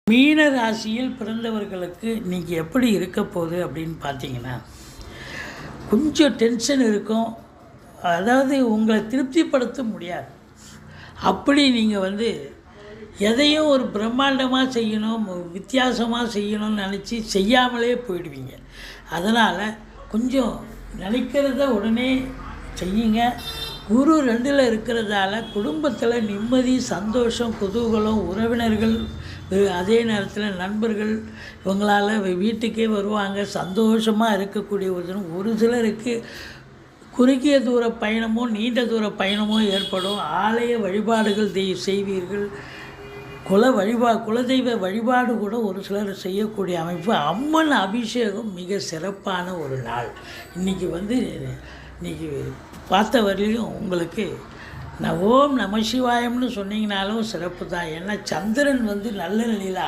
மீன ராசியில் பிறந்தவர்களுக்கு இன்றைக்கி எப்படி இருக்க போகுது அப்படின்னு பார்த்தீங்கன்னா, கொஞ்சம் டென்ஷன் இருக்கும். அதாவது உங்களை திருப்திப்படுத்த முடியாது. அப்படி நீங்கள் எதையும் ஒரு பிரம்மாண்டமாக செய்யணும், வித்தியாசமாக செய்யணும்னு நினச்சி செய்யாமலே போயிடுவீங்க. அதனால் கொஞ்சம் நினைக்கிறத உடனே செய்யுங்க. குரு 2ல் இருக்கிறதால குடும்பத்தில் நிம்மதி, சந்தோஷம், குதூகலம், உறவினர்கள், அதே நேரத்தில் நண்பர்கள் இவங்களால் வீட்டுக்கே வருவாங்க. சந்தோஷமாக இருக்கக்கூடிய ஒரு சிலருக்கு குறுகிய தூர பயணமோ நீண்ட தூர பயணமோ ஏற்படும். ஆலய வழிபாடுகள் செய்வீர்கள். குலதெய்வ வழிபாடு கூட ஒரு சிலர் செய்யக்கூடிய அமைப்பு. அம்மன் அபிஷேகம் மிக சிறப்பான ஒரு நாள். இன்றைக்கி பார்த்த வரையிலும் உங்களுக்கு ஓம் நம சிவாயம்னு சொன்னீங்கனாலும் சிறப்பு தான். ஏன்னா சந்திரன் நல்ல நிலையில்